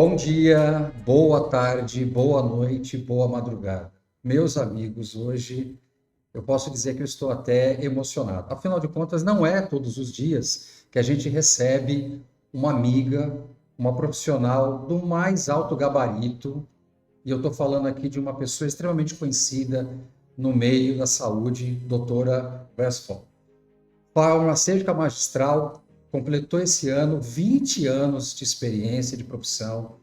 Bom dia, boa tarde, boa noite, boa madrugada. Meus amigos, hoje eu posso dizer que eu estou até emocionado. Afinal de contas, não é todos os dias que a gente recebe uma amiga, uma profissional do mais alto gabarito, e eu estou falando aqui de uma pessoa extremamente conhecida no meio da saúde, doutora Westphal. Farmacêutica magistral, completou esse ano 20 anos de experiência de profissão,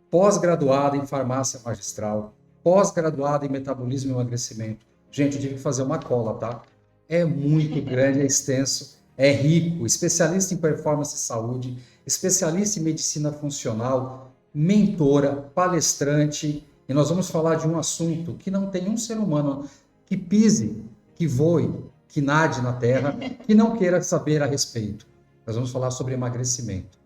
pós-graduada em farmácia magistral, pós-graduada em metabolismo e emagrecimento. Gente, eu tive que fazer uma cola, tá? É muito grande, é extenso, é rico, especialista em performance e saúde, especialista em medicina funcional, mentora, palestrante, e nós vamos falar de um assunto que não tem um ser humano que pise, que voe, que nade na terra, que não queira saber a respeito. Nós vamos falar sobre emagrecimento.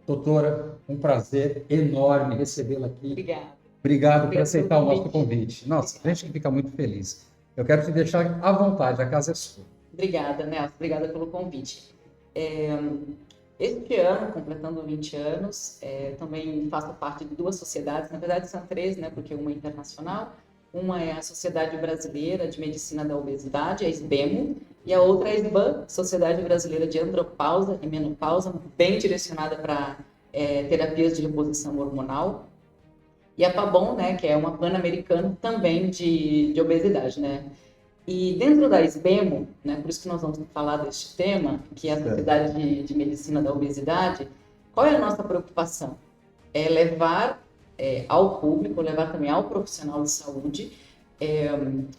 Doutora, um prazer enorme recebê-la aqui. Obrigada. Obrigado por aceitar o nosso convite. Nossa, a gente que fica muito feliz. Eu quero te deixar à vontade, a casa é sua. Obrigada, Nelson. Obrigada pelo convite. Este ano, completando 20 anos, também faço parte de duas sociedades, na verdade são três, né, porque uma é internacional, uma é a Sociedade Brasileira de Medicina da Obesidade, a SBEMO, e a outra é a SBAN, Sociedade Brasileira de Andropausa e Menopausa, bem direcionada para terapias de reposição hormonal. E a PABON, né, que é uma pan-americana também de obesidade, né? E dentro da SBEMO, né, por isso que nós vamos falar deste tema, que é a Sociedade de Medicina da Obesidade, qual é a nossa preocupação? É levar ao público, levar também ao profissional de saúde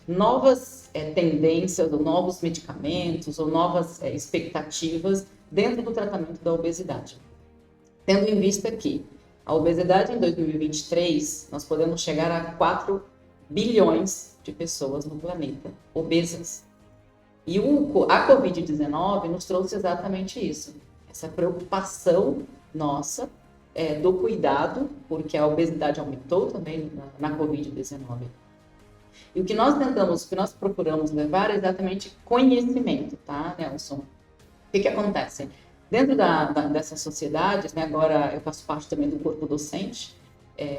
novas tendências, ou novos medicamentos, ou novas expectativas dentro do tratamento da obesidade. Tendo em vista que a obesidade em 2023, nós podemos chegar a 4 bilhões de pessoas no planeta obesas. E a Covid-19 nos trouxe exatamente isso, essa preocupação nossa do cuidado, porque a obesidade aumentou também na Covid-19. E o que nós procuramos levar é exatamente conhecimento, tá, Nelson? O que acontece? Dentro dessas sociedades, né, agora eu faço parte também do corpo docente,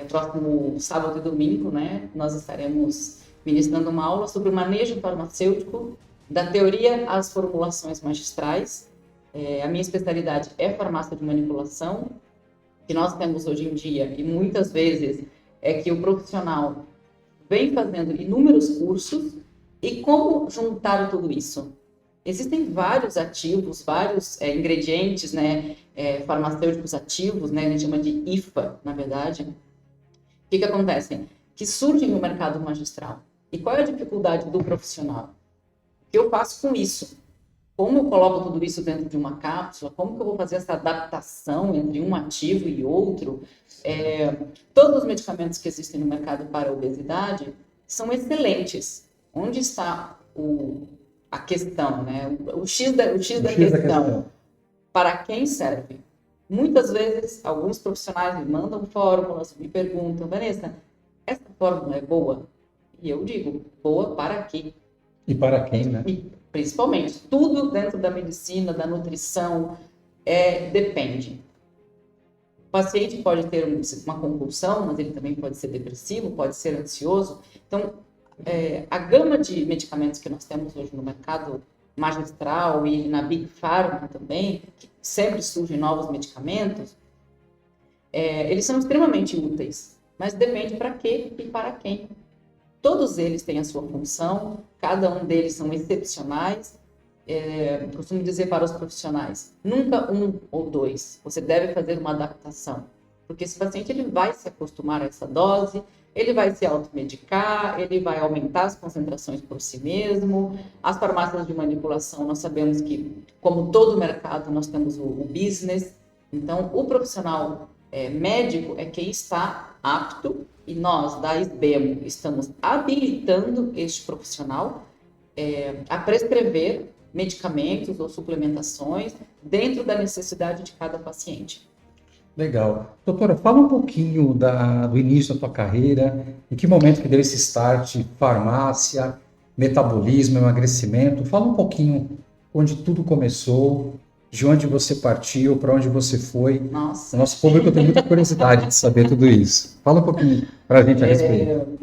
próximo sábado e domingo, né, nós estaremos ministrando uma aula sobre o manejo farmacêutico, da teoria às formulações magistrais. A minha especialidade é farmácia de manipulação, que nós temos hoje em dia, e muitas vezes é que o profissional vem fazendo inúmeros cursos, e como juntar tudo isso? Existem vários ativos, vários ingredientes, né, farmacêuticos ativos, né, a gente chama de IFA, na verdade. O que acontece? Que surgem no mercado magistral. E qual é a dificuldade do profissional? O que eu faço com isso? Como eu coloco tudo isso dentro de uma cápsula? Como que eu vou fazer essa adaptação entre um ativo e outro? Todos os medicamentos que existem no mercado para a obesidade são excelentes. Onde está a questão, né? O X da questão. Para quem serve? Muitas vezes, alguns profissionais me mandam fórmulas, me perguntam, Vanessa, essa fórmula é boa? E eu digo, boa para quê? E para quem, né? E, principalmente, tudo dentro da medicina, da nutrição, depende. O paciente pode ter uma compulsão, mas ele também pode ser depressivo, pode ser ansioso. Então, a gama de medicamentos que nós temos hoje no mercado magistral e na Big Pharma também, que sempre surgem novos medicamentos, eles são extremamente úteis, mas depende para quê e para quem. Todos eles têm a sua função, cada um deles são excepcionais. Costumo dizer para os profissionais, nunca um ou dois, você deve fazer uma adaptação, porque esse paciente ele vai se acostumar a essa dose, ele vai se automedicar, ele vai aumentar as concentrações por si mesmo. As farmácias de manipulação, nós sabemos que, como todo mercado, nós temos o business. Então, o profissional médico é quem está apto, e nós, da SBEMO, estamos habilitando este profissional a prescrever medicamentos ou suplementações dentro da necessidade de cada paciente. Legal. Doutora, fala um pouquinho do início da tua carreira, em que momento que deu esse start, farmácia, metabolismo, emagrecimento. Fala um pouquinho onde tudo começou de onde você partiu, para onde você foi. Nossa. O nosso público tem muita curiosidade de saber tudo isso. Fala um pouquinho para a gente a respeito.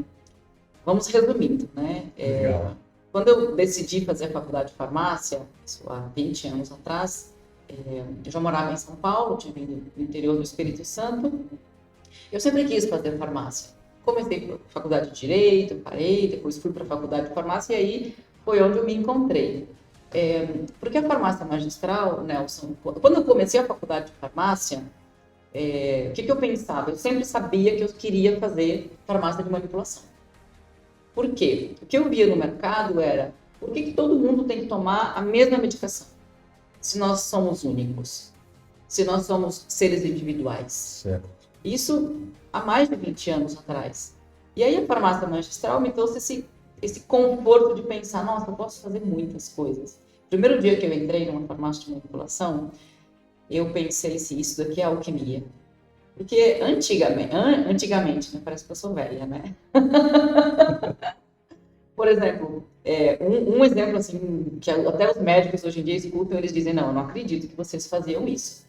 Vamos resumindo, né? Legal. Quando eu decidi fazer a faculdade de farmácia, isso há 20 anos atrás, eu já morava em São Paulo, tinha vindo do interior do Espírito Santo. Eu sempre quis fazer farmácia. Comecei a faculdade de Direito, parei, depois fui para a faculdade de farmácia e aí foi onde eu me encontrei. Porque a farmácia magistral, Nelson, quando eu comecei a faculdade de farmácia, o que eu pensava? Eu sempre sabia que eu queria fazer farmácia de manipulação. Por quê? O que eu via no mercado era, por que todo mundo tem que tomar a mesma medicação? Se nós somos únicos, se nós somos seres individuais. Certo. Isso há mais de 20 anos atrás. E aí a farmácia magistral me trouxe esse conforto de pensar, nossa, eu posso fazer muitas coisas. Primeiro dia que eu entrei numa farmácia de manipulação, eu pensei se isso daqui é alquimia. Porque antigamente, né, parece que eu sou velha, né? Por exemplo, um exemplo assim, que até os médicos hoje em dia escutam, eles dizem, não, eu não acredito que vocês faziam isso.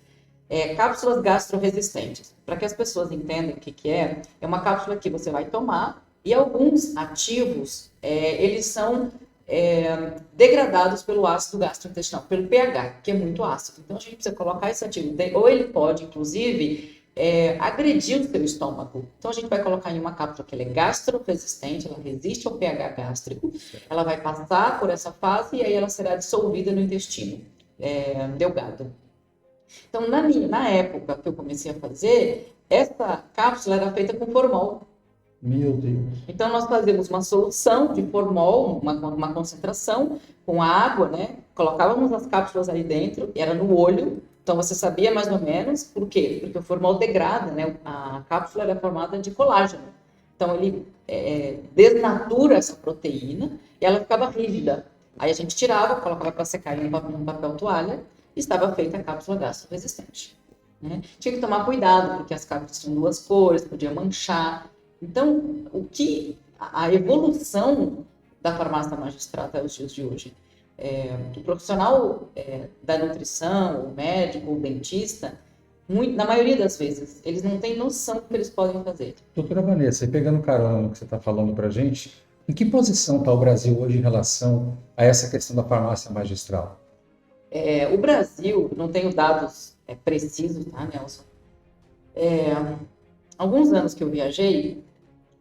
Cápsulas gastroresistentes. Para que as pessoas entendam o que é uma cápsula que você vai tomar e alguns ativos, eles são degradados pelo ácido gastrointestinal, pelo pH, que é muito ácido. Então, a gente precisa colocar esse ativo, ou ele pode, inclusive, agredir o seu estômago. Então, a gente vai colocar em uma cápsula que ela é gastroresistente, ela resiste ao pH gástrico, ela vai passar por essa fase e aí ela será dissolvida no intestino delgado. Então, na época que eu comecei a fazer, essa cápsula era feita com formol. Meu Deus. Então, nós fazíamos uma solução de formol, uma concentração com água, né? Colocávamos as cápsulas ali dentro, era no olho, então você sabia mais ou menos por quê? Porque o formol degrada, né? A cápsula era formada de colágeno. Então, ele desnatura essa proteína e ela ficava rígida. Aí a gente tirava, colocava para secar em um papel toalha e estava feita a cápsula gastroresistente. Né? Tinha que tomar cuidado, porque as cápsulas tinham duas cores, podia manchar. Então, a evolução da farmácia magistral até os dias de hoje, o profissional da nutrição, o médico, o dentista, na maioria das vezes, eles não têm noção do que eles podem fazer. Doutora Vanessa, e pegando carona no que você está falando para a gente, em que posição está o Brasil hoje em relação a essa questão da farmácia magistral? O Brasil, não tenho dados precisos, tá, Nelson? Alguns anos que eu viajei,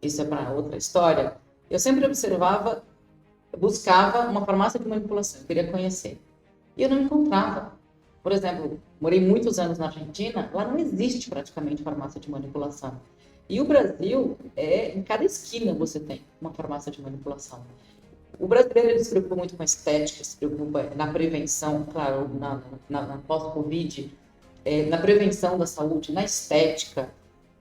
isso é para outra história, eu sempre buscava uma farmácia de manipulação, eu queria conhecer. E eu não encontrava. Por exemplo, morei muitos anos na Argentina, lá não existe praticamente farmácia de manipulação. E o Brasil, em cada esquina você tem uma farmácia de manipulação. O brasileiro ele se preocupa muito com a estética, se preocupa na prevenção, claro, na pós-Covid, na prevenção da saúde, na estética,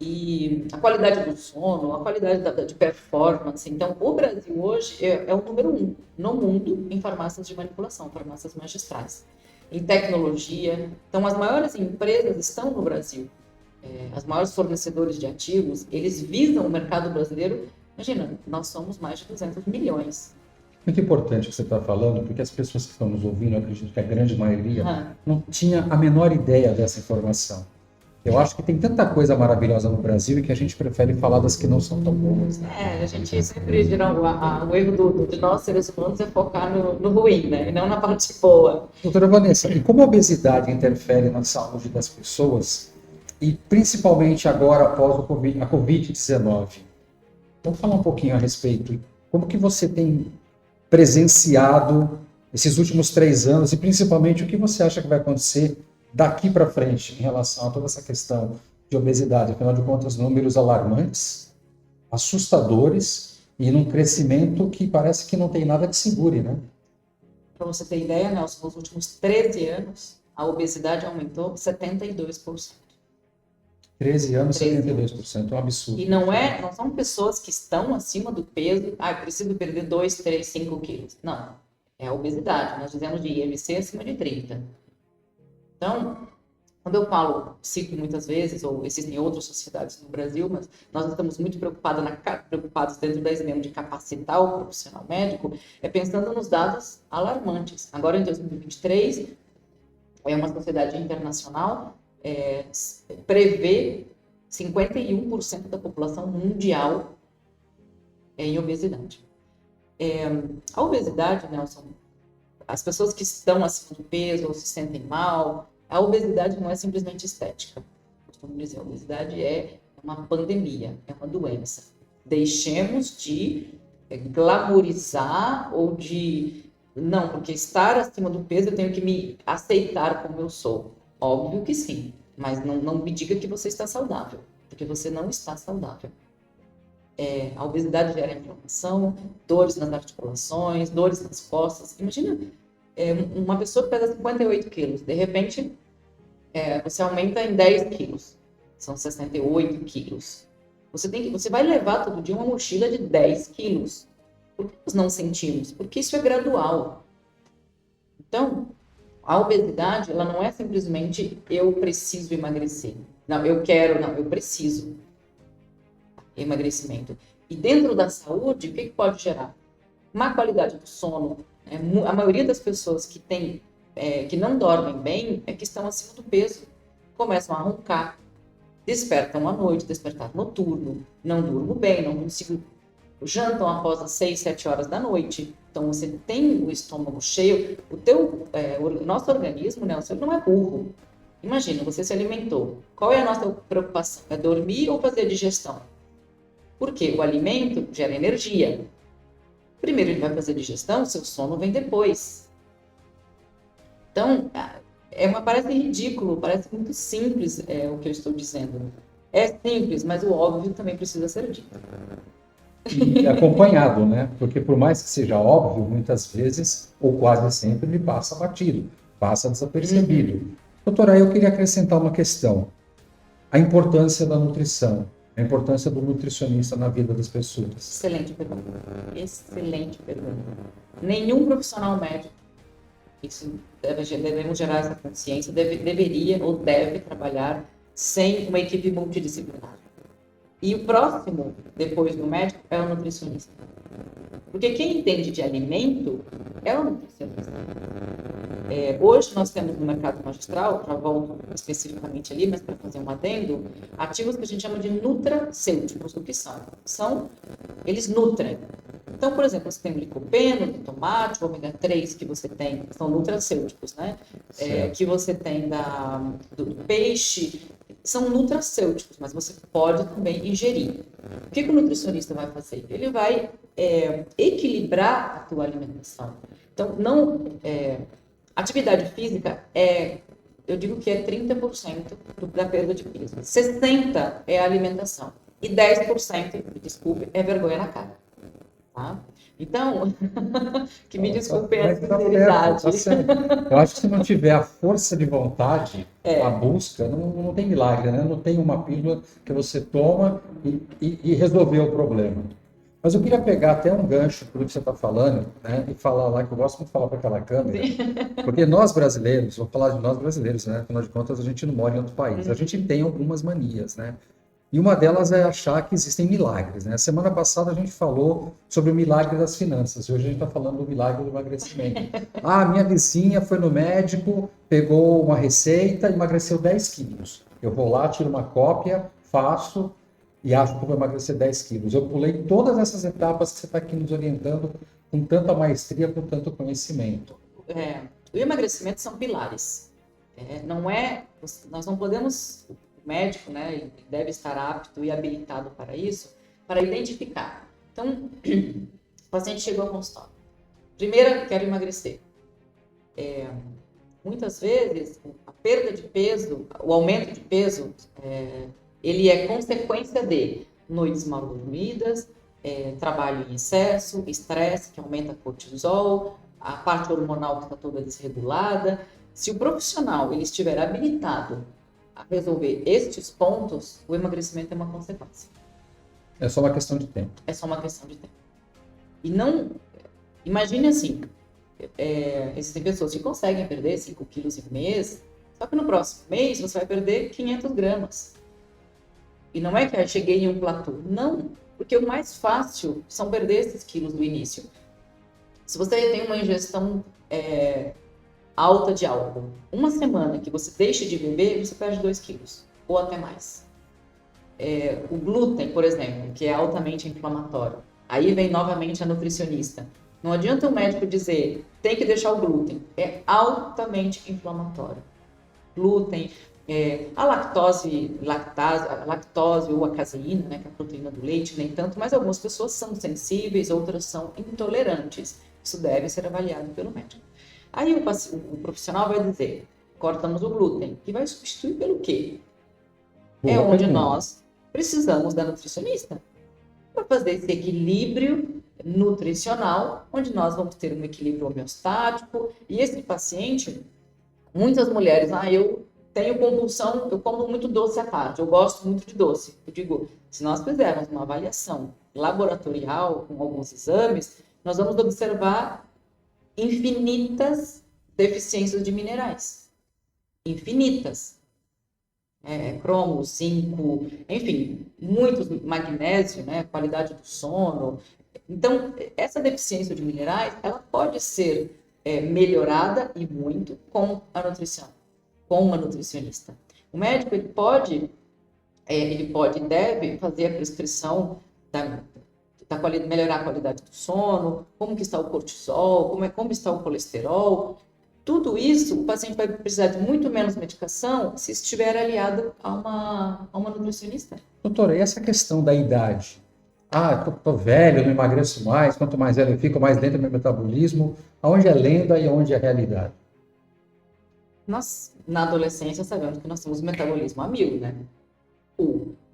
e a qualidade do sono, a qualidade de performance. Então, o Brasil hoje é o número 1 no mundo em farmácias de manipulação, farmácias magistrais. Em tecnologia, então as maiores empresas estão no Brasil. As maiores fornecedores de ativos, eles visam o mercado brasileiro. Imagina, nós somos mais de 200 milhões. Muito importante o que você está falando, porque as pessoas que estão nos ouvindo, eu acredito que a grande maioria, não tinha a menor ideia dessa informação. Eu acho que tem tanta coisa maravilhosa no Brasil e que a gente prefere falar das que não são tão boas. Né? A gente sempre o erro de nós seres humanos é focar no ruim, né? E não na parte boa. Doutora Vanessa, e como a obesidade interfere na saúde das pessoas, e principalmente agora após a Covid-19? Vamos falar um pouquinho a respeito. Como que você tem presenciado esses últimos 3 anos e principalmente o que você acha que vai acontecer daqui para frente em relação a toda essa questão de obesidade? Afinal de contas, números alarmantes, assustadores e num crescimento que parece que não tem nada que segure, né? Para você ter ideia, Nelson, nos últimos 13 anos, a obesidade aumentou 72%. 13 anos, 72%, é um absurdo. E não são pessoas que estão acima do peso, preciso perder 2, 3, 5 quilos. Não, é a obesidade, nós dizemos de IMC acima de 30. Então, quando eu cito muitas vezes, ou existem outras sociedades no Brasil, mas nós estamos muito preocupados dentro da SBM de capacitar o profissional médico, pensando nos dados alarmantes. Agora, em 2023, é uma sociedade internacional, prevê 51% da população mundial em obesidade. A obesidade, Nelson, as pessoas que estão acima do peso ou se sentem mal, a obesidade não é simplesmente estética. Costumo dizer, a obesidade é uma pandemia, é uma doença. Deixemos de glamourizar ou de... Não, porque estar acima do peso eu tenho que me aceitar como eu sou. Óbvio que sim, mas não me diga que você está saudável, porque você não está saudável. A obesidade gera inflamação, dores nas articulações, dores nas costas. Imagina uma pessoa que pesa 58 quilos, de repente você aumenta em 10 quilos, são 68 quilos. Você vai levar todo dia uma mochila de 10 quilos. Por que nós não sentimos? Porque isso é gradual. Então, a obesidade, ela não é simplesmente eu preciso emagrecer. Não, eu quero, não, eu preciso. Emagrecimento. E dentro da saúde, o que pode gerar? Má qualidade do sono. A maioria das pessoas que não dormem bem que estão acima do peso. Começam a roncar, despertam à noite, despertar noturno, não durmo bem, não consigo, jantam após as 6, 7 horas da noite. Então você tem o estômago cheio. O nosso organismo, Nelson, não é burro. Imagina, você se alimentou. Qual é a nossa preocupação? É dormir ou fazer a digestão? Porque o alimento gera energia. Primeiro ele vai fazer a digestão, seu sono vem depois. Então, parece ridículo, parece muito simples o que eu estou dizendo. É simples, mas o óbvio também precisa ser dito. E acompanhado, né? Porque por mais que seja óbvio, muitas vezes, ou quase sempre, me passa batido, passa desapercebido. Doutora, eu queria acrescentar uma questão. A importância da nutrição. A importância do nutricionista na vida das pessoas. Excelente pergunta. Excelente pergunta. Nenhum profissional médico, isso devemos gerar essa consciência, deveria ou deve trabalhar sem uma equipe multidisciplinar. E o próximo, depois do médico, é o nutricionista. Porque quem entende de alimento é o nutricionista. Hoje nós temos no mercado magistral, já volto especificamente ali, mas para fazer um adendo, ativos que a gente chama de nutracêuticos. O que são? Eles nutrem. Então, por exemplo, você tem o licopeno, do tomate, o ômega 3 que você tem, são nutracêuticos, né? Que você tem do peixe, são nutracêuticos, mas você pode também ingerir. O que o nutricionista vai fazer? Ele vai equilibrar a tua alimentação. Então, atividade física eu digo que é 30% da perda de peso. 60% é a alimentação. E 10%, me desculpe, é vergonha na cara. Tá? Então, que me desculpem a sinceridade. Tá certo. Eu acho que se não tiver a força de vontade, a busca, não tem milagre, né? Não tem uma pílula que você toma e resolveu o problema. Mas eu queria pegar até um gancho por que você está falando, né? E falar lá, que eu gosto muito de falar para aquela câmera, porque nós brasileiros, vou falar de nós brasileiros, né? Afinal de contas, a gente não mora em outro país. A gente tem algumas manias, né? E uma delas é achar que existem milagres, né? Semana passada a gente falou sobre o milagre das finanças, e hoje a gente está falando do milagre do emagrecimento. Minha vizinha foi no médico, pegou uma receita e emagreceu 10 quilos. Eu vou lá, tiro uma cópia, faço e acho que vou emagrecer 10 quilos. Eu pulei todas essas etapas que você está aqui nos orientando com tanta maestria, com tanto conhecimento. O emagrecimento são pilares. Nós não podemos... médico, né, deve estar apto e habilitado para isso, para identificar. Então, o paciente chegou ao consultório. Primeiro, quero emagrecer. Muitas vezes, a perda de peso, o aumento de peso, ele é consequência de noites mal dormidas, trabalho em excesso, estresse, que aumenta cortisol, a parte hormonal que está toda desregulada. Se o profissional ele estiver habilitado a resolver estes pontos, o emagrecimento é uma consequência. É só uma questão de tempo. É só uma questão de tempo. E não... Imagine assim, existem pessoas que conseguem perder 5 quilos em um mês, só que no próximo mês você vai perder 500 gramas. E não é que eu cheguei em um platô. Não, porque o mais fácil são perder esses quilos do início. Se você tem uma ingestão alta de álcool. Uma semana que você deixa de beber, você perde 2 quilos, ou até mais. O glúten, por exemplo, que é altamente inflamatório. Aí vem novamente a nutricionista. Não adianta o médico dizer, tem que deixar o glúten. É altamente inflamatório. Glúten, a lactose ou a caseína, né, que é a proteína do leite, nem tanto, mas algumas pessoas são sensíveis, outras são intolerantes. Isso deve ser avaliado pelo médico. Aí o profissional vai dizer, cortamos o glúten, e vai substituir pelo quê? Boa Onde pergunta. nós precisamos da nutricionista para fazer esse equilíbrio nutricional, onde nós vamos ter um equilíbrio homeostático, e esse paciente, muitas mulheres, eu tenho compulsão, eu como muito doce à tarde, eu gosto muito de doce. Eu digo, se nós fizermos uma avaliação laboratorial com alguns exames, nós vamos observar infinitas deficiências de minerais. Infinitas. Cromo, zinco, enfim, muitos magnésio, né, qualidade do sono. Então, essa deficiência de minerais, ela pode ser melhorada e muito com a nutrição, com uma nutricionista. O médico, ele pode e deve fazer a prescrição melhorar a qualidade do sono, como que está o cortisol, como está o colesterol. Tudo isso, o paciente vai precisar de muito menos medicação se estiver aliado a uma nutricionista. Doutora, e essa questão da idade? Tô velho, não emagreço mais, quanto mais velho eu fico, mais lento é meu metabolismo. Aonde é lenda e aonde é realidade? Nós, na adolescência, sabemos que nós temos metabolismo a 1000, né?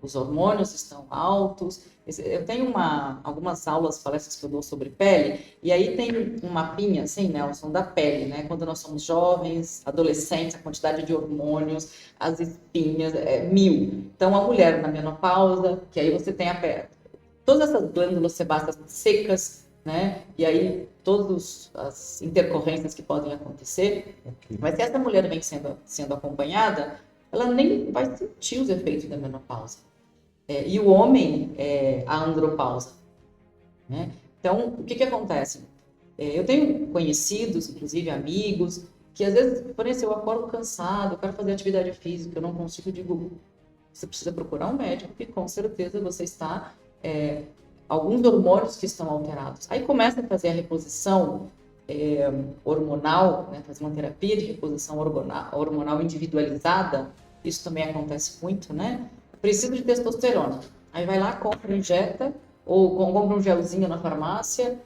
Os hormônios estão altos. Eu tenho algumas aulas, palestras que eu dou sobre pele, e aí tem um mapinha, assim, Nelson, da pele, né? Quando nós somos jovens, adolescentes, a quantidade de hormônios, as espinhas, 1000. Então, a mulher na menopausa, que aí você tem todas essas glândulas sebáceas secas, né? E aí, todas as intercorrências que podem acontecer. Okay. Mas se essa mulher vem sendo acompanhada, ela nem vai sentir os efeitos da menopausa. E o homem, a andropausa. Né? Então, o que acontece? Eu tenho conhecidos, inclusive amigos, que às vezes, por exemplo, eu acordo cansado, eu quero fazer atividade física, eu não consigo, eu digo, você precisa procurar um médico, porque com certeza você está... alguns hormônios que estão alterados. Aí começa a fazer a reposição hormonal, né? Fazer uma terapia de reposição hormonal individualizada. Isso também acontece muito, né? Preciso de testosterona. Aí vai lá, compra, injeta, ou compra um gelzinho na farmácia.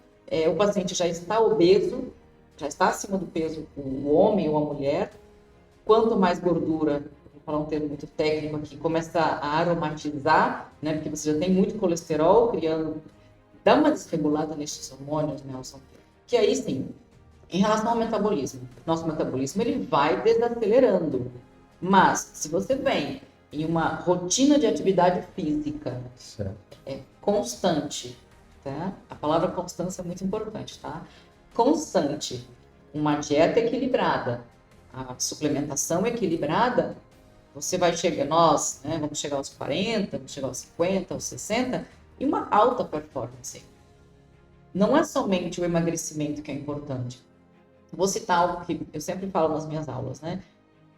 O paciente já está obeso, já está acima do peso, o homem ou a mulher. Quanto mais gordura, vou falar um termo muito técnico aqui, começa a aromatizar, né? Porque você já tem muito colesterol dá uma desregulada nesses hormônios, Nelson. Que aí sim, em relação ao metabolismo, nosso metabolismo ele vai desacelerando. Mas, se você vem em uma rotina de atividade física constante, tá? A palavra constância é muito importante, tá? Constante, uma dieta equilibrada, a suplementação equilibrada, você vai chegar, vamos chegar aos 40, vamos chegar aos 50, aos 60, e uma alta performance. Não é somente o emagrecimento que é importante. Vou citar algo que eu sempre falo nas minhas aulas, né?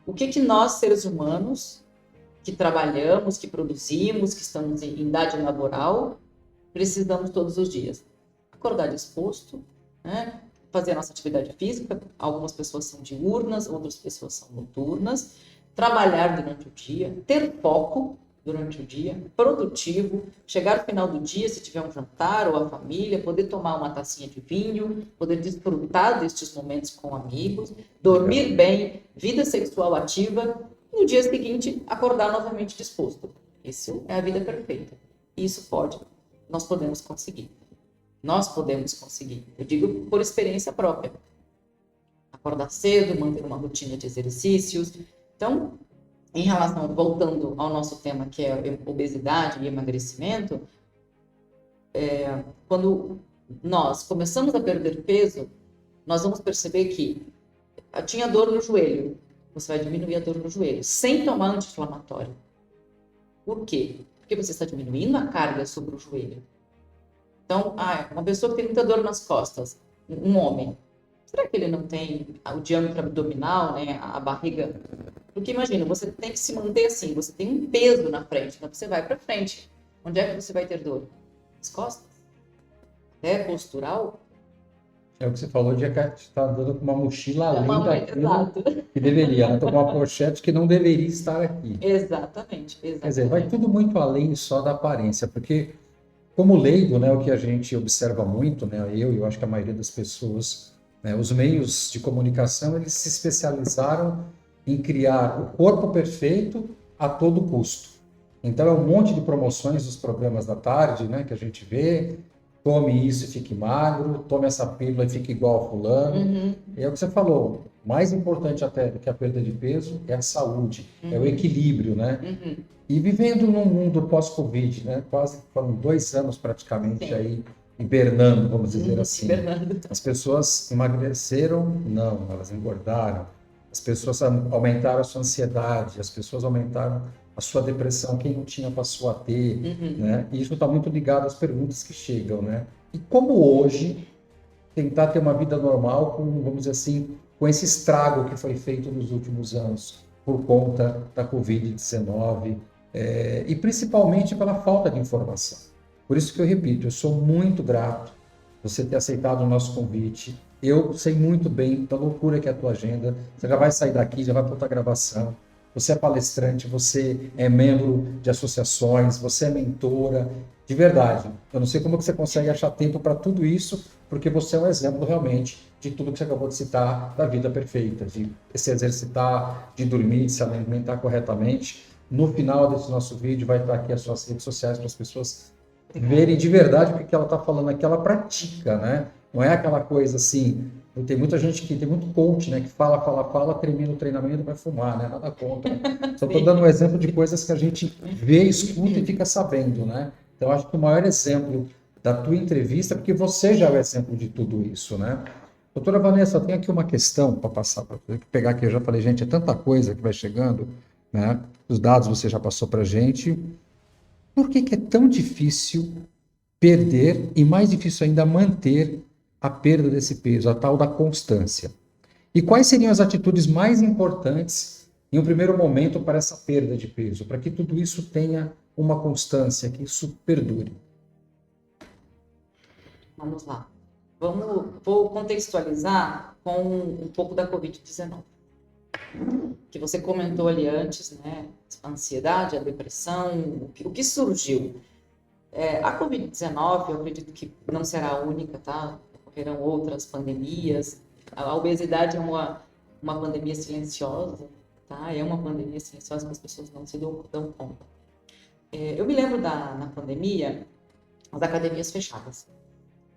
O que nós, seres humanos, que trabalhamos, que produzimos, que estamos em idade laboral, precisamos todos os dias? Acordar disposto, né? Fazer a nossa atividade física. Algumas pessoas são diurnas, outras pessoas são noturnas. Trabalhar durante o dia, ter foco durante o dia, produtivo, chegar no final do dia, se tiver um jantar ou a família, poder tomar uma tacinha de vinho, poder desfrutar destes momentos com amigos, dormir bem, vida sexual ativa, e no dia seguinte acordar novamente disposto. Isso é a vida perfeita. Isso nós podemos conseguir. Nós podemos conseguir. Eu digo por experiência própria. Acordar cedo, manter uma rotina de exercícios. Então, em relação, voltando ao nosso tema, que é obesidade e emagrecimento, quando nós começamos a perder peso, nós vamos perceber que tinha dor no joelho, você vai diminuir a dor no joelho, sem tomar anti-inflamatório. Por quê? Porque você está diminuindo a carga sobre o joelho. Então, uma pessoa que tem muita dor nas costas, um homem, será que ele não tem o diâmetro abdominal, né, a barriga? Porque imagina, você tem que se manter assim, você tem um peso na frente, então você vai para frente. Onde é que você vai ter dor? As costas? É postural? É o que você falou de estar andando com uma mochila É além daquilo Exato. que deveria, né? Tô com uma pochete que não deveria estar aqui. Exatamente, Quer dizer, vai exatamente. tudo muito além só da aparência, porque como leigo, né, o que a gente observa muito, né, eu acho que a maioria das pessoas, né, os meios de comunicação, eles se especializaram em criar o corpo perfeito a todo custo. Então é um monte de promoções dos programas da tarde, né, que a gente vê, tome isso e fique magro, tome essa pílula e fique igual a fulano. Uhum, E é o que você falou, mais importante até do que a perda de peso é a saúde, é o uhum, equilíbrio, né? uhum. E vivendo num mundo pós-Covid, né? Quase foram 2 anos praticamente Sim. aí hibernando, vamos dizer Uhum, assim. Fernando. As pessoas emagreceram? Não, elas engordaram. As pessoas aumentaram a sua ansiedade, as pessoas aumentaram a sua depressão, quem não tinha passou a ter, Uhum. né? E isso está muito ligado às perguntas que chegam, né? E como hoje tentar ter uma vida normal com, vamos dizer assim, com esse estrago que foi feito nos últimos anos por conta da Covid-19 e principalmente pela falta de informação. Por isso que eu repito, eu sou muito grato você ter aceitado o nosso convite. Eu sei muito bem da loucura que é a tua agenda. Você já vai sair daqui, já vai para outra gravação. Você é palestrante, você é membro de associações, você é mentora. De verdade, eu não sei como que você consegue achar tempo para tudo isso, porque você é um exemplo realmente de tudo que você acabou de citar da vida perfeita, de se exercitar, de dormir, de se alimentar corretamente. No final desse nosso vídeo vai estar aqui as suas redes sociais para as pessoas verem de verdade o que ela está falando aqui, ela pratica, né? Não é aquela coisa assim. Tem muita gente que tem muito coach, né? Que fala, termina o treinamento e vai fumar, né? Nada contra. Só estou dando um exemplo de coisas que a gente vê, escuta e fica sabendo, né? Então, acho que o maior exemplo da tua entrevista, porque você já é o exemplo de tudo isso, né? Doutora Vanessa, eu tenho aqui uma questão para passar, para pegar aqui. Eu já falei, gente, é tanta coisa que vai chegando, né? Os dados você já passou para a gente. Por que que é tão difícil perder e mais difícil ainda manter a perda desse peso, a tal da constância? E quais seriam as atitudes mais importantes em um primeiro momento para essa perda de peso, para que tudo isso tenha uma constância, que isso perdure? Vamos lá. Vou contextualizar com um pouco da Covid-19. Que você comentou ali antes, né? A ansiedade, a depressão, o que surgiu. A Covid-19, eu acredito que não será a única, tá? Ocorrerão outras pandemias. A obesidade é uma pandemia silenciosa, tá? É uma pandemia silenciosa que as pessoas não se dão conta. Eu me lembro na pandemia, as academias fechadas.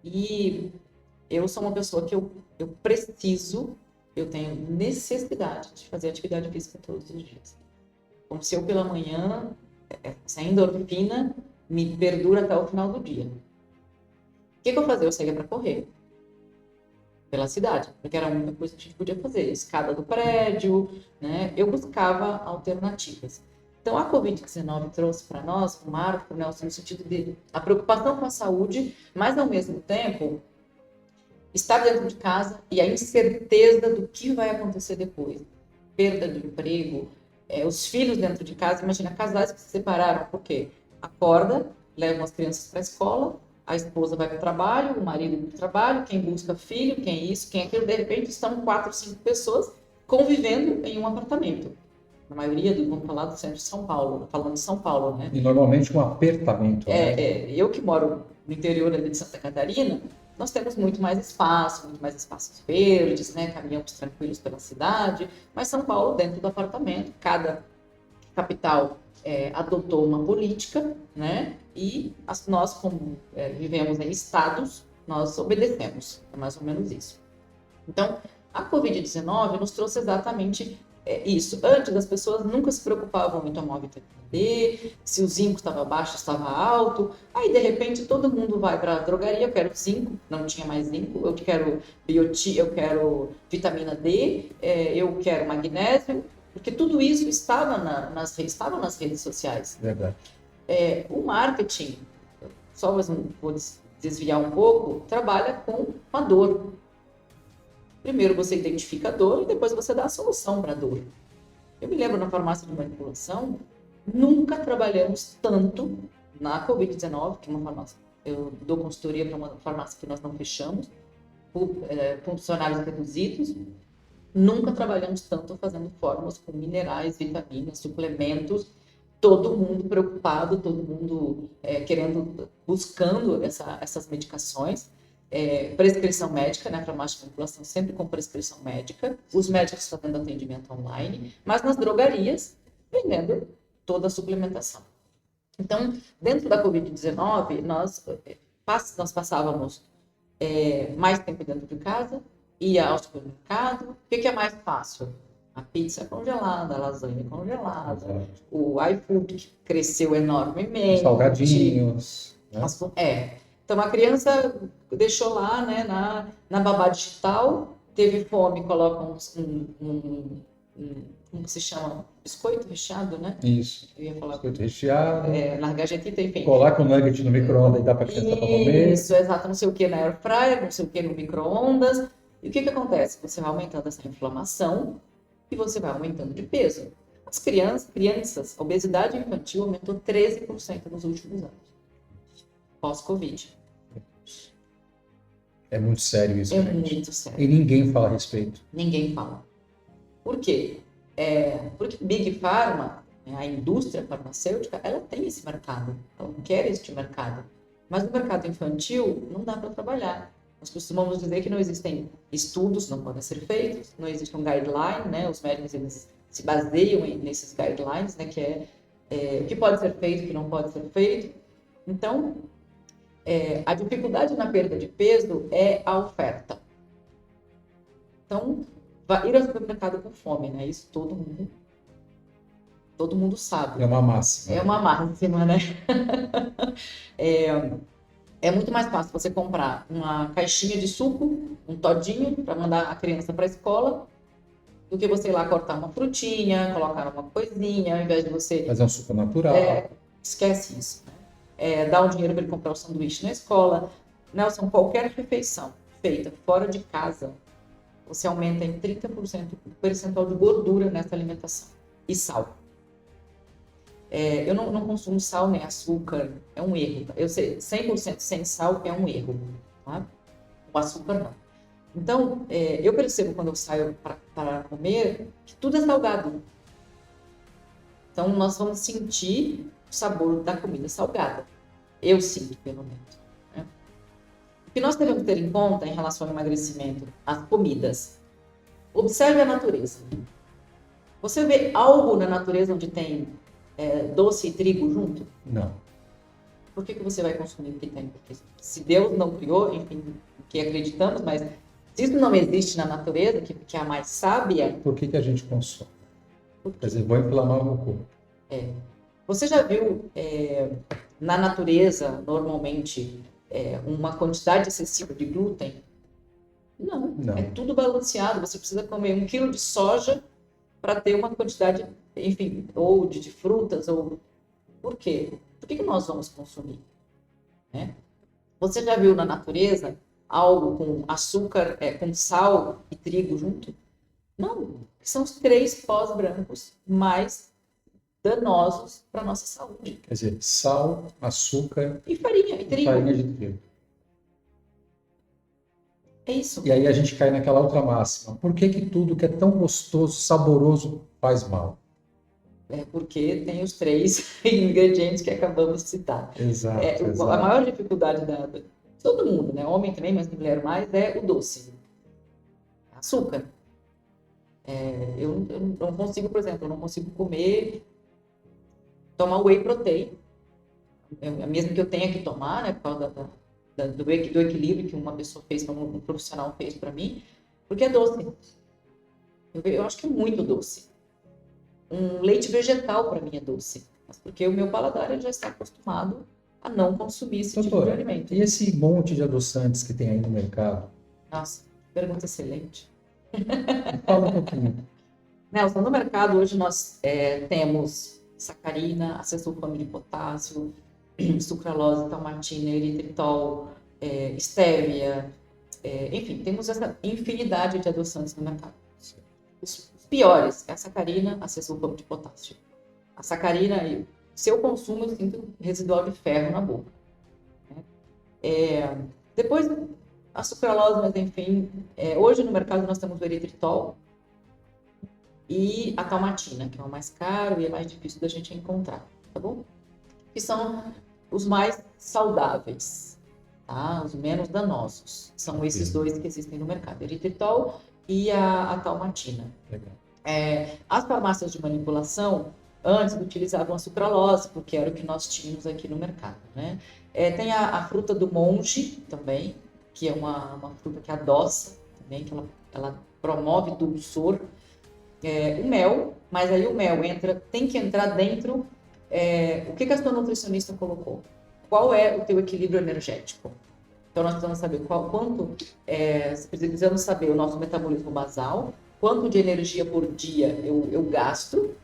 E eu sou uma pessoa que eu preciso, eu tenho necessidade de fazer atividade física todos os dias. Como se eu pela manhã, essa endorfina me perdura até o final do dia. O que eu fazia? Eu saía para correr pela cidade, porque era a única coisa que a gente podia fazer. Escada do prédio, né? Eu buscava alternativas. Então, a Covid-19 trouxe para nós um marco, Nelson, no sentido de a preocupação com a saúde, mas, ao mesmo tempo, estar dentro de casa e a incerteza do que vai acontecer depois. Perda do emprego, os filhos dentro de casa. Imagina, casais que se separaram, por quê? Acorda, levam as crianças para a escola, a esposa vai para o trabalho, o marido para o trabalho, quem busca filho, quem isso, quem aquilo. De repente, estão 4, 5 pessoas convivendo em um apartamento. Na maioria, vamos falar do centro de São Paulo, falando de São Paulo, né? E normalmente um apertamento, né? Eu que moro no interior ali de Santa Catarina, nós temos muito mais espaços verdes, né? Caminhamos tranquilos pela cidade, mas São Paulo dentro do apartamento, cada capital adotou uma política, né? E nós, como vivemos em estados, nós obedecemos, é mais ou menos isso. Então, a Covid-19 nos trouxe exatamente isso. Antes, as pessoas nunca se preocupavam em tomar vitamina D, se o zinco estava baixo, estava alto. Aí, de repente, todo mundo vai para a drogaria, eu quero zinco, não tinha mais zinco, eu quero eu quero vitamina D, eu quero magnésio, porque tudo isso estava nas redes sociais. Verdade. O marketing, só vou desviar um pouco, trabalha com a dor. Primeiro você identifica a dor e depois você dá a solução para a dor. Eu me lembro na farmácia de manipulação, nunca trabalhamos tanto na Covid-19, que é uma farmácia. Eu dou consultoria para uma farmácia que nós não fechamos, funcionários reduzidos. Nunca trabalhamos tanto fazendo fórmulas com minerais, vitaminas, suplementos, todo mundo preocupado, todo mundo buscando essas medicações. Prescrição médica, né? Farmácia de manipulação sempre com prescrição médica. Os médicos fazendo atendimento online, mas nas drogarias, vendendo toda a suplementação. Então, dentro da Covid-19, nós passávamos mais tempo dentro de casa, ia ao supermercado. O que é mais fácil? A pizza congelada, a lasanha congelada, o iFood que cresceu enormemente. Salgadinhos. Né? Então a criança deixou lá, né, na babá digital, teve fome, coloca como se chama? Biscoito recheado, né? Isso. Eu ia falar. Biscoito recheado. Na gajetita, enfim. Coloca o nugget no micro-ondas e dá para a criança para comer. Isso, exato. Não sei o que na air fryer, não sei o que no micro-ondas. E o que acontece? Você vai aumentando essa inflamação e você vai aumentando de peso. As crianças, a obesidade infantil aumentou 13% nos últimos anos. Pós-Covid. É muito sério isso, gente. Muito sério. E ninguém fala a respeito. Ninguém fala. Por quê? Porque Big Pharma, a indústria farmacêutica, ela tem esse mercado. Ela quer este mercado. Mas no mercado infantil, não dá para trabalhar. Nós costumamos dizer que não existem estudos, não podem ser feitos, não existe um guideline, né? Os médicos eles se baseiam nesses guidelines, né? Que o que pode ser feito, o que não pode ser feito. Então, a dificuldade na perda de peso é a oferta. Então, ir ao supermercado com fome, né? Isso todo mundo sabe. É uma máxima. É uma máxima, né? É muito mais fácil você comprar uma caixinha de suco, um todinho, para mandar a criança para a escola, do que você ir lá cortar uma frutinha, colocar uma coisinha, ao invés de você... Fazer um suco natural. Esquece isso. Né? Dá um dinheiro para ele comprar o sanduíche na escola. Nelson, qualquer refeição feita fora de casa, você aumenta em 30% o percentual de gordura nessa alimentação. E sal. Eu não consumo sal nem açúcar, é um erro. Eu sei, 100% sem sal é um erro. Tá? O açúcar não. Então, eu percebo quando eu saio para comer que tudo é salgado. Então, nós vamos sentir o sabor da comida salgada. Eu sinto, pelo menos. Né? O que nós devemos ter em conta em relação ao emagrecimento, as comidas. Observe a natureza. Você vê algo na natureza onde tem doce e trigo junto? Não. Por que você vai consumir o que tem? Porque se Deus não criou, enfim, que acreditamos, mas se isso não existe na natureza, que é a mais sábia... Por que a gente consome? Quer dizer, vou inflamar o meu corpo. Você já viu na natureza, normalmente, uma quantidade excessiva de glúten? Não. É tudo balanceado. Você precisa comer 1 quilo de soja para ter uma quantidade, enfim, ou de frutas, ou... Por quê? Por que nós vamos consumir? Né? Você já viu na natureza algo com açúcar, com sal e trigo junto? Não. São os 3 pós brancos mais danosos para a nossa saúde. Quer dizer, sal, açúcar e farinha, e trigo. Farinha de trigo. É isso. E aí a gente cai naquela outra máxima. Por que tudo que é tão gostoso, saboroso, faz mal? Porque tem os 3 ingredientes que acabamos de citar. Exato. A maior dificuldade de todo mundo, né? Homem também, mas mulher mais, é o doce. Açúcar. Eu não consigo, por exemplo, tomar whey protein. Mesmo que eu tenha que tomar, né? Por causa do equilíbrio que uma pessoa fez, um profissional fez para mim, porque é doce. Eu acho que é muito doce. Um leite vegetal para mim é doce, mas porque o meu paladar ele já está acostumado a não consumir esse tipo de alimento. E esse monte de adoçantes que tem aí no mercado? Nossa, pergunta excelente. Fala um pouquinho. Nelson, no mercado hoje nós temos sacarina, acesulfame de potássio, sucralose, talmatina, eritritol, estévia, enfim, temos essa infinidade de adoçantes no mercado. Os piores é a sacarina, a sulfato de potássio. A sacarina, se eu consumo, eu sinto residual de ferro na boca. Depois, a sucralose, mas enfim, hoje no mercado nós temos o eritritol e a talmatina, que é o mais caro e é mais difícil da gente encontrar, tá bom? Que são os mais saudáveis, tá? Os menos danosos. São esses dois que existem no mercado, eritritol e a talmatina. Legal. As farmácias de manipulação, antes utilizavam a sucralose, porque era o que nós tínhamos aqui no mercado, né? Tem a fruta do monge também, que é uma fruta que adoça também, que ela promove dulçor. O mel, mas aí o mel tem que entrar dentro. O que a sua nutricionista colocou? Qual é o teu equilíbrio energético? Então nós precisamos saber precisamos saber o nosso metabolismo basal, quanto de energia por dia eu gasto.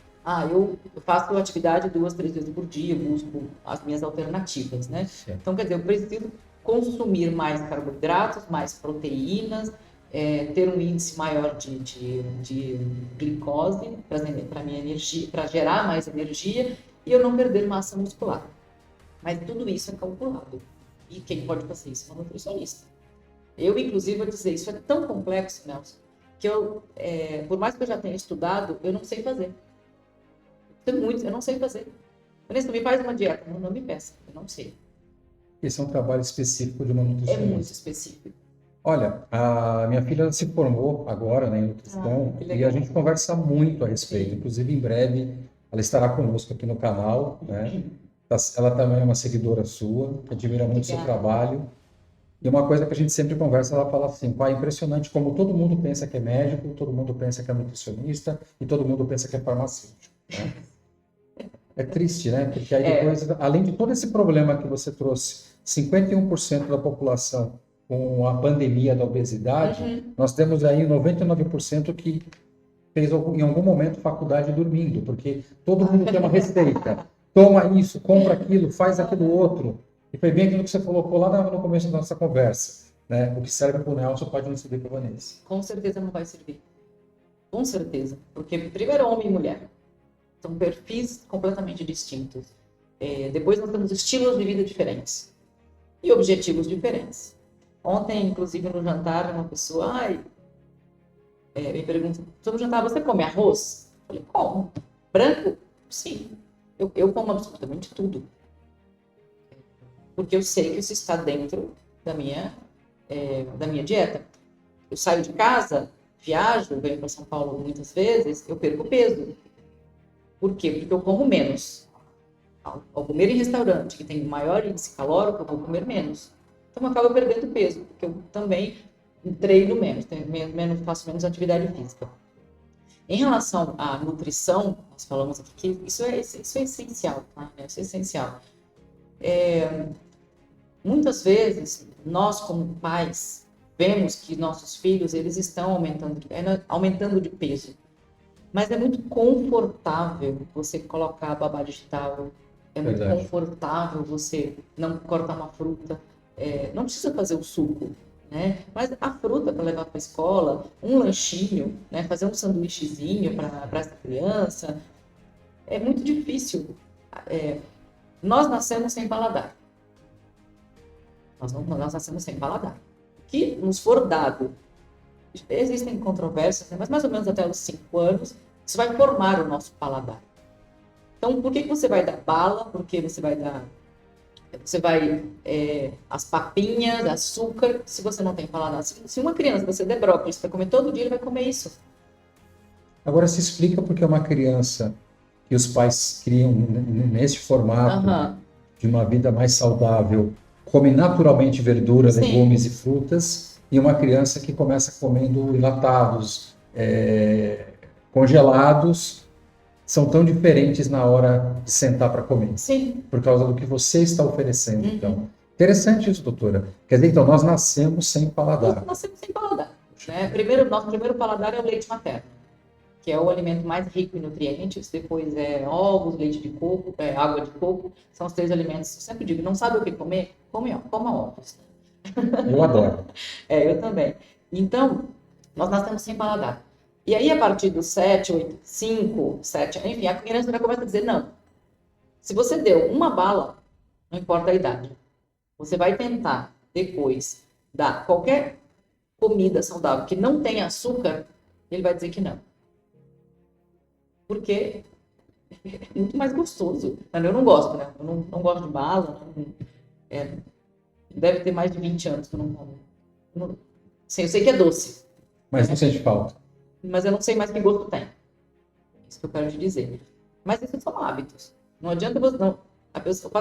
Eu faço atividade 2, 3 vezes por dia, busco as minhas alternativas, né? Certo. Então, quer dizer, eu preciso consumir mais carboidratos, mais proteínas, ter um índice maior de glicose para minha energia, para gerar mais energia e eu não perder massa muscular. Mas tudo isso é calculado. E quem pode fazer isso é um nutricionista. Eu, inclusive, vou dizer, isso é tão complexo, Nelson, que por mais que eu já tenha estudado, eu não sei fazer. Eu não sei fazer. Vanessa, me faz uma dieta. Não me peça, eu não sei. Esse é um trabalho específico de uma nutricionista. É muito específico. Olha, a minha filha se formou agora, né, em nutrição e a gente conversa muito a respeito. Sim. Inclusive, em breve, ela estará conosco aqui no canal, né? Ela também é uma seguidora sua, que admira muito o seu trabalho. E uma coisa que a gente sempre conversa, ela fala assim, é impressionante como todo mundo pensa que é médico, todo mundo pensa que é nutricionista e todo mundo pensa que é farmacêutico, né? É triste, né? Porque aí depois, além de todo esse problema que você trouxe, 51% da população com a pandemia da obesidade, nós temos aí 99% que fez em algum momento faculdade dormindo, porque todo mundo tem uma receita. Toma isso, compra aquilo, faz aquilo outro. E foi bem aquilo que você colocou lá no começo da nossa conversa, né? O que serve para o Nelson pode não servir para a Vanessa. Com certeza não vai servir. Com certeza. Porque primeiro homem e mulher. São perfis completamente distintos. Depois nós temos estilos de vida diferentes. E objetivos diferentes. Ontem, inclusive, no jantar, uma pessoa me pergunta, no jantar, você come arroz? Eu falei, como? Branco? Sim. Eu como absolutamente tudo. Porque eu sei que isso está dentro da minha dieta. Eu saio de casa, viajo, venho para São Paulo muitas vezes, eu perco peso. Por quê? Porque eu como menos. Ao comer em restaurante que tem maior índice calórico, eu vou comer menos. Então eu acabo perdendo peso, porque eu também treino menos, faço menos atividade física. Em relação à nutrição, nós falamos aqui que isso é essencial, tá? Isso é essencial. Muitas vezes, nós como pais, vemos que nossos filhos, eles estão aumentando de peso. Mas é muito confortável você colocar a babá digital, é muito confortável você não cortar uma fruta, não precisa fazer o suco, né? Mas a fruta para levar para a escola, um lanchinho, né? Fazer um sanduíchezinho para essa criança, é muito difícil. Nós nascemos sem paladar. Nós nascemos sem paladar. O que nos for dado, existem controvérsias, né? Mas mais ou menos até os 5 anos, isso vai formar o nosso paladar. Então, por que você vai dar bala? Porque você vai as papinhas, açúcar, se você não tem paladar. Se uma criança, você der brócolis para comer todo dia, ele vai comer isso. Agora, se explica porque uma criança que os pais criam nesse formato de uma vida mais saudável, come naturalmente verdura, legumes e frutas, e uma criança que começa comendo enlatados, congelados, são tão diferentes na hora de sentar para comer. Sim. Por causa do que você está oferecendo. Então, interessante isso, doutora. Quer dizer, então, nós nascemos sem paladar. Nós nascemos sem paladar. Né? Nosso primeiro paladar é o leite materno, que é o alimento mais rico em nutrientes. Depois ovos, leite de coco, água de coco. São os 3 alimentos. Eu sempre digo, não sabe o que comer? Coma ovos. Eu adoro. Eu também. Então, nós nascemos sem paladar. E aí, a partir dos 7, 8, 5, 7, enfim, a criança já começa a dizer, não, se você deu uma bala, não importa a idade, você vai tentar depois dar qualquer comida saudável que não tenha açúcar, ele vai dizer que não. Porque é muito mais gostoso. Eu não gosto, né? Eu não gosto de bala. Deve ter mais de 20 anos que eu não como. Sim, eu sei que é doce, Mas não sente falta. mas eu não sei mais que gosto tem. Isso que eu quero te dizer. Mas isso são hábitos. Não adianta você. Não, a pessoa,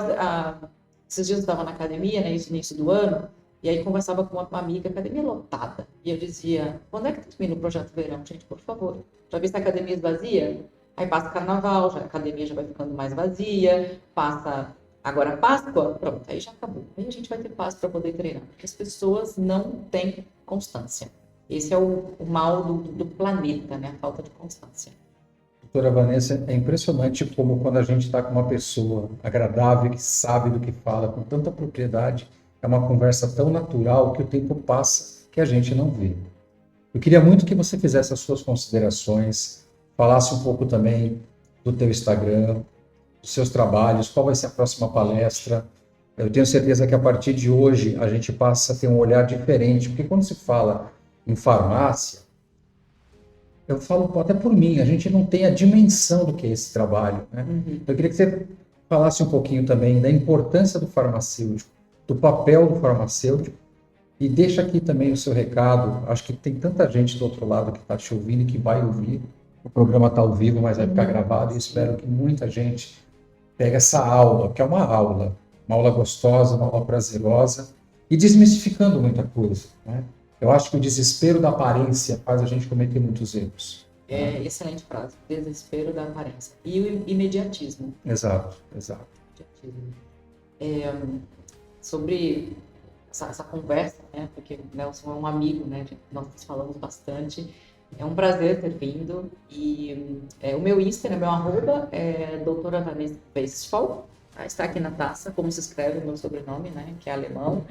esses dias eu estava na academia, né, início do ano, e aí conversava com uma amiga, academia lotada. E eu dizia: quando é que termina o projeto verão, gente, por favor? Já viu se a academia esvazia? Aí passa carnaval, a academia já vai ficando mais vazia, passa. Agora Páscoa, pronto, aí já acabou. Aí a gente vai ter paz para poder treinar, porque as pessoas não têm constância. Esse é o mal do planeta, né? A falta de constância. Doutora Vanessa, é impressionante como quando a gente está com uma pessoa agradável, que sabe do que fala, com tanta propriedade, é uma conversa tão natural que o tempo passa que a gente não vê. Eu queria muito que você fizesse as suas considerações, falasse um pouco também do teu Instagram, dos seus trabalhos, qual vai ser a próxima palestra. Eu tenho certeza que a partir de hoje a gente passa a ter um olhar diferente, porque quando se fala em farmácia, eu falo até por mim, a gente não tem a dimensão do que é esse trabalho, né? Eu queria que você falasse um pouquinho também da importância do farmacêutico, do papel do farmacêutico, e deixa aqui também o seu recado. Acho que tem tanta gente do outro lado que está te ouvindo e que vai ouvir. O programa está ao vivo, mas vai ficar gravado, e espero que muita gente pegue essa aula, que é uma aula gostosa, uma aula prazerosa, e desmistificando muita coisa, né? Eu acho que o desespero da aparência faz a gente cometer muitos erros. Excelente frase. Desespero da aparência. E o imediatismo. Exato, exato. Sobre essa conversa, né? Porque o Nelson é um amigo, né? Nós falamos bastante. É um prazer ter vindo. E o meu Insta, meu arroba é doutora Vanessa Westphal. Está aqui na taça, como se escreve o meu sobrenome, né? Que é alemão.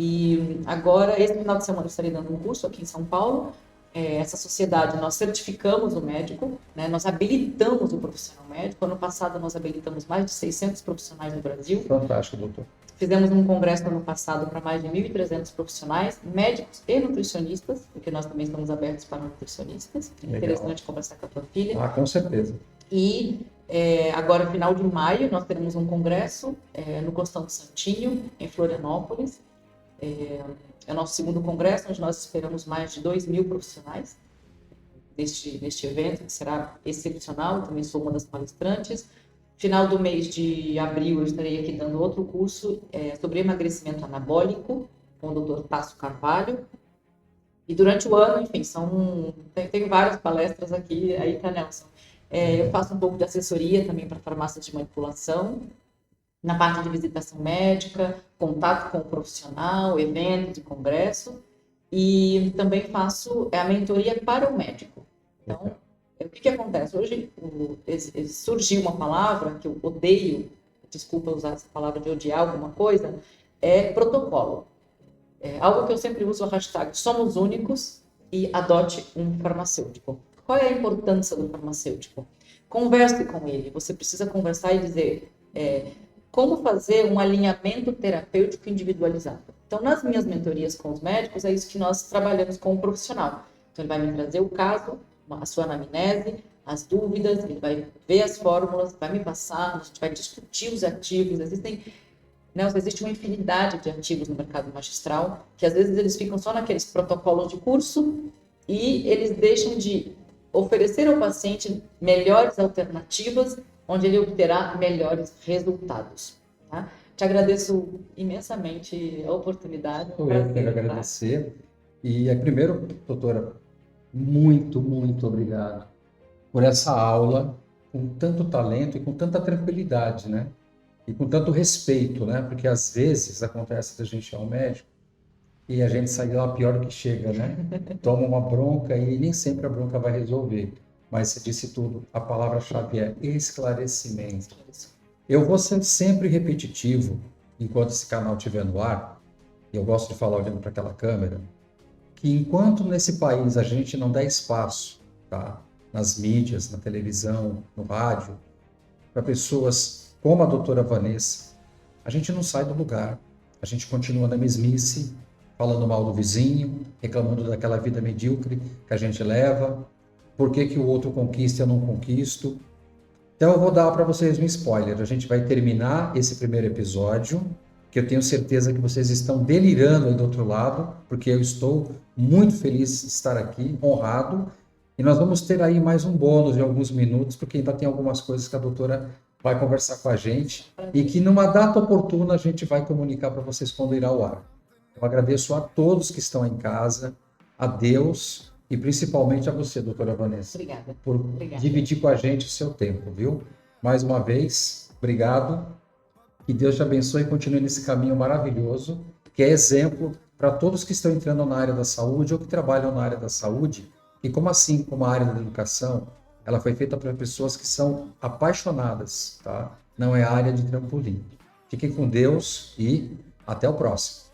E agora, esse final de semana, eu estarei dando um curso aqui em São Paulo. Essa sociedade, nós certificamos o médico, né? Nós habilitamos o profissional médico. Ano passado, nós habilitamos mais de 600 profissionais no Brasil. Fantástico, doutor. Fizemos um congresso ano passado para mais de 1.300 profissionais, médicos e nutricionistas, porque nós também estamos abertos para nutricionistas. É interessante conversar com a tua filha. Ah, com certeza. E agora, final de maio, nós teremos um congresso no Costão do Santinho, em Florianópolis. É o nosso segundo congresso, onde nós esperamos mais de 2.000 profissionais neste evento, que será excepcional. Eu também sou uma das palestrantes. Final do mês de abril, eu estarei aqui dando outro curso sobre emagrecimento anabólico, com o Dr. Tasso Carvalho. E durante o ano, enfim, tem várias palestras aqui, aí para Nelson. Eu faço um pouco de assessoria também para farmácias de manipulação, na parte de visitação médica, contato com o profissional, eventos e congresso, e também faço a mentoria para o médico. Então, o que acontece? Hoje surgiu uma palavra que eu odeio, desculpa usar essa palavra de odiar alguma coisa, é protocolo. Algo que eu sempre uso, a hashtag somos únicos e adote um farmacêutico. Qual é a importância do farmacêutico? Converse com ele. Você precisa conversar e dizer como fazer um alinhamento terapêutico individualizado. Então, nas minhas mentorias com os médicos, é isso que nós trabalhamos com o profissional. Então, ele vai me trazer o caso, a sua anamnese, as dúvidas, ele vai ver as fórmulas, vai me passar, a gente vai discutir os ativos. Existe uma infinidade de ativos no mercado magistral, que às vezes eles ficam só naqueles protocolos de curso e eles deixam de oferecer ao paciente melhores alternativas, onde ele obterá melhores resultados. Tá? Te agradeço imensamente a oportunidade. Eu quero agradecer. E primeiro, doutora, muito, muito obrigado por essa aula com tanto talento e com tanta tranquilidade, né? E com tanto respeito, né? Porque às vezes acontece da gente ir ao médico e a gente sai de lá pior do que chega, né? Toma uma bronca e nem sempre a bronca vai resolver. Mas você disse tudo, a palavra-chave é esclarecimento. Eu vou ser sempre repetitivo enquanto esse canal estiver no ar, e eu gosto de falar olhando para aquela câmera, que enquanto nesse país a gente não der espaço, tá, nas mídias, na televisão, no rádio, para pessoas como a doutora Vanessa, a gente não sai do lugar. A gente continua na mesmice, falando mal do vizinho, reclamando daquela vida medíocre que a gente leva, por que que o outro conquista e eu não conquisto. Então eu vou dar para vocês um spoiler. A gente vai terminar esse primeiro episódio, que eu tenho certeza que vocês estão delirando aí do outro lado, porque eu estou muito feliz de estar aqui, honrado. E nós vamos ter aí mais um bônus de alguns minutos, porque ainda tem algumas coisas que a doutora vai conversar com a gente e que numa data oportuna a gente vai comunicar para vocês quando irá ao ar. Eu agradeço a todos que estão em casa, a Deus e principalmente a você, doutora Vanessa, Obrigada. por Obrigada. dividir com a gente o seu tempo, viu? Mais uma vez, obrigado. Que Deus te abençoe e continue nesse caminho maravilhoso, que é exemplo para todos que estão entrando na área da saúde ou que trabalham na área da saúde, e como assim, como a área da educação, ela foi feita para pessoas que são apaixonadas, tá? Não é área de trampolim. Fiquem com Deus e até o próximo.